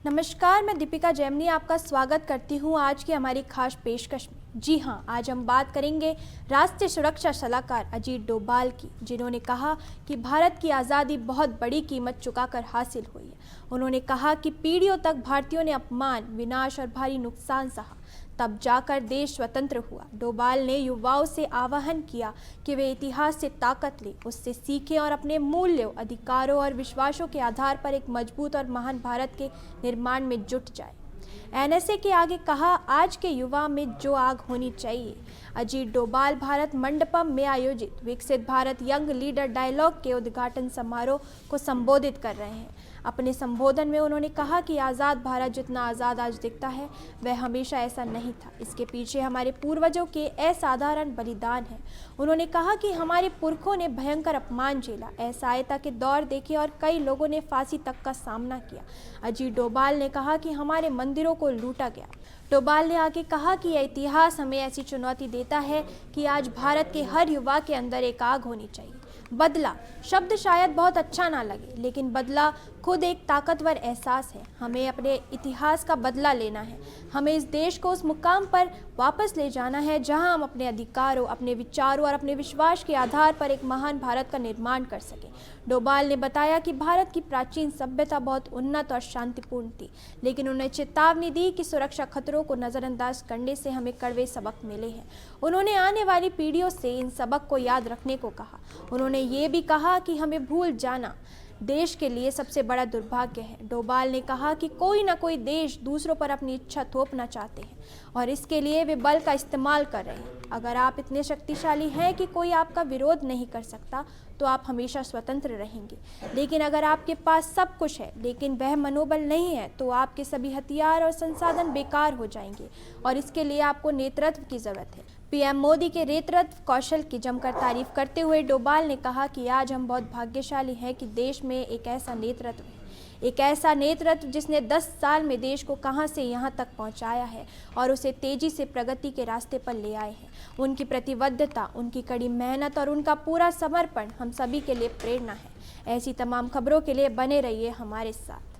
नमस्कार, मैं दीपिका जैमिनी आपका स्वागत करती हूँ आज की हमारी खास पेशकश में। जी हाँ, आज हम बात करेंगे राष्ट्रीय सुरक्षा सलाहकार अजीत डोभाल की, जिन्होंने कहा कि भारत की आज़ादी बहुत बड़ी कीमत चुकाकर हासिल हुई है। उन्होंने कहा कि पीढ़ियों तक भारतीयों ने अपमान, विनाश और भारी नुकसान सहा, तब जाकर देश स्वतंत्र हुआ। डोभाल ने युवाओं से आह्वान किया कि वे इतिहास से ताकत लें, उससे सीखें और अपने मूल्यों, अधिकारों और विश्वासों के आधार पर एक मजबूत और महान भारत के निर्माण में जुट जाए। एनएसए के आगे कहा, आज के युवा में जो आग होनी चाहिए। अजीत डोभाल भारत मंडपम में आयोजित विकसित भारत यंग लीडर डायलॉग के उद्घाटन समारोह को संबोधित कर रहे हैं। अपने संबोधन में उन्होंने कहा कि आज़ाद भारत जितना आज़ाद आज दिखता है, वह हमेशा ऐसा नहीं था। इसके पीछे हमारे पूर्वजों के असाधारण बलिदान है। उन्होंने कहा कि हमारे पुरखों ने भयंकर अपमान झेला, असहायता के दौर देखे और कई लोगों ने फांसी तक का सामना किया। अजीत डोभाल ने कहा कि हमारे मंदिरों को लूटा गया। डोभाल ने आगे कहा कि यह इतिहास हमें ऐसी चुनौती देता है कि आज भारत के हर युवा के अंदर एक आग होनी चाहिए। बदला शब्द शायद बहुत अच्छा ना लगे, लेकिन बदला खुद एक ताकतवर एहसास है। हमें अपने इतिहास का बदला लेना है। हमें इस देश को उस मुकाम पर वापस ले जाना है जहां हम अपने अधिकारों, अपने विचारों और अपने विश्वास के आधार पर एक महान भारत का निर्माण कर सकें। डोभाल ने बताया कि भारत की प्राचीन सभ्यता बहुत उन्नत और शांतिपूर्ण थी, लेकिन उन्होंने चेतावनी दी कि सुरक्षा खतरों को नज़रअंदाज करने से हमें कड़वे सबक मिले हैं। उन्होंने आने वाली पीढ़ियों से इन सबक को याद रखने को कहा। उन्होंने ये भी कहा कि हमें भूल जाना देश के लिए सबसे बड़ा दुर्भाग्य है। डोभाल ने कहा कि कोई ना कोई देश दूसरों पर अपनी इच्छा थोपना चाहते हैं और इसके लिए वे बल का इस्तेमाल कर रहे हैं। अगर आप इतने शक्तिशाली हैं कि कोई आपका विरोध नहीं कर सकता, तो आप हमेशा स्वतंत्र रहेंगे। लेकिन अगर आपके पास सब कुछ है लेकिन वह मनोबल नहीं है, तो आपके सभी हथियार और संसाधन बेकार हो जाएंगे और इसके लिए आपको नेतृत्व की जरूरत है। पीएम मोदी के नेतृत्व कौशल की जमकर तारीफ करते हुए डोभाल ने कहा कि आज हम बहुत भाग्यशाली हैं कि देश में एक ऐसा नेतृत्व है, एक ऐसा नेतृत्व जिसने 10 साल में देश को कहां से यहां तक पहुंचाया है और उसे तेजी से प्रगति के रास्ते पर ले आए हैं। उनकी प्रतिबद्धता, उनकी कड़ी मेहनत और उनका पूरा समर्पण हम सभी के लिए प्रेरणा है। ऐसी तमाम खबरों के लिए बने रहिए हमारे साथ।